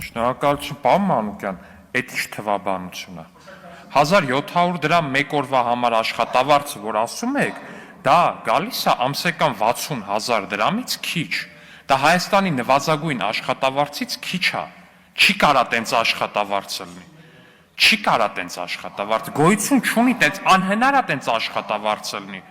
Շնորհակալություն, պարոն Մանուկյան, այդ ինչ թվաբանություն է։ 1700 դրամ մեկ օրվա համար աշխատավարձը, որ ասում եք, դա գալիս է ամսական 60,000 դրամից քիչ։ Դա Հայաստանի նվազագույն աշխատավարձից քիչ է։ Չի կարա տենց աշխատավարձը լինի։ Չի կարա տենց աշխատավարձ, գոյություն չունի տենց, անհնար է տենց աշխատավարձը լինի։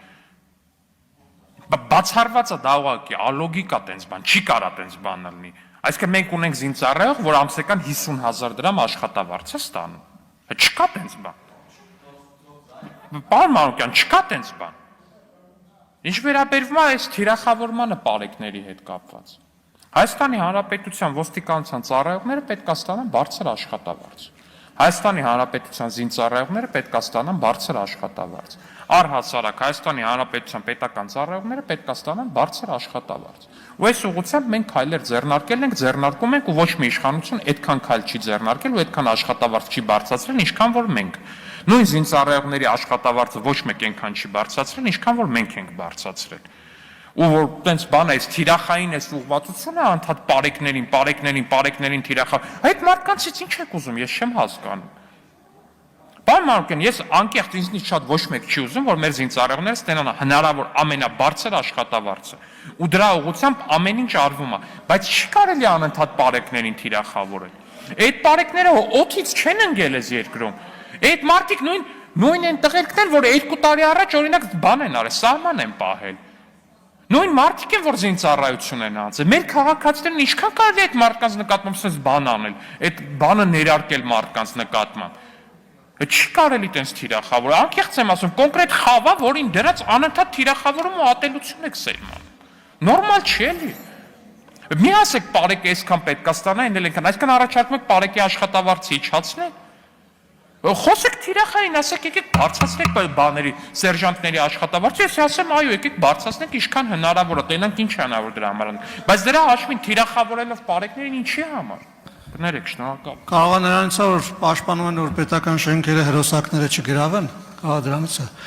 Բացառված է դա ուղղակի, ալոգիկ է տենց բան, չի կարա տենց բանը լինի։ Այսինքն մենք ունենք զինծառայող, որ ամսական 50,000 դրամ աշխատավարձ է ստանում։ Չկա տենց բան։ Պարոն Մանուկյան, չկա տենց բան։ Ինչ վերաբերվում է այս թիրախավորմանը պարեկների հետ կապված։ Հայաստանի Հանրապետության ոստիկանության ծառայողները պետք է ստանան բարձր աշխատավարձ։ Հայաստանի Հանրապետության զինծառայողները պետք է ստանան բարձր աշխատավարձ։ Առհասարակ Հայաստանի Հանրապետության պետական ծառայողները պետք է ստանան բարձր աշխատավարձ։ Ու այս ուղղությամբ մենք քայլեր ձեռնարկել ենք, ձեռնարկում ենք ու ոչ մի իշխանություն այդքան քայլ չի ձեռնարկել ու այդքան աշխատավարձ չի բարձրացրել, ինչքան որ մենք։ Նույն զինծառայողների աշխատավարձը ոչ մեկ այնքան չի բարձրացրել, ինչքան որ մենք ենք բարձրացրել։ Ու որ տենց բան է, թիրախային այս ուղղվածությունը անդադ պարեկներին թիրախա։ Այդ մարդկանցից ինչ եք ուզում, ես չեմ հասկանում։ Պարոն Մանուկյան, ես անկեղծ ինձնից շատ ոչ մեկ չի ուզում, որ մեր զինծառայողները ստանան հնարավոր ամենաբարձր աշխատավարձը։ Ու դրա ուղղությամբ ամեն ինչ արվում է, բայց չի կարելի անընդհատ պարեկներին թիրախավորել։ Այդ պարեկները օդից չեն ընկել այս երկրում։ Այդ մարդիկ նույն են տղերքն են, որ 2 տարի առաջ օրինակ բան են արել, սահման են պահել։ Նույն մարդիկ են, որ զինծառայություն են անցել։ Մեր քաղաքացիներն ինչքան կարելի է այդ մարդկանց նկատմամբ sense բան անել, այդ բանը ներարկել մարդկանց նկատմամբ։ Չի կարելի տենց թիրախավոր։ Անկեղծ եմ ասում, կոնկրետ խավա, որին դրած անընդհատ թիրախավորում ու ատելություն եք սերմանում։ Նորմալ չի էլի։ Մի ասեք պարեկը այսքան պետք է ստանա, այն էլ այնքան, այսքան առաջարկում եք պարեկի աշխատավարձը իջացնել։ Խոսեք թիրախային, ասեք եկեք բարձրացնենք բաների, սերժանտների աշխատավարձը, ես ասեմ այո, եկեք բարձրացնենք ինչքան հնարավոր է, տենանք ինչ հնարավոր դրա համար։ Բայց դրա հաշվին թիրախավորելով պարեկներին ինչի համար։ Կներեք, շնորհակալ։ Կարող է նրանից է, որ պաշտպանում են, որ պետական շենքերը հրոսակները չգրավեն, կարող դրանից է։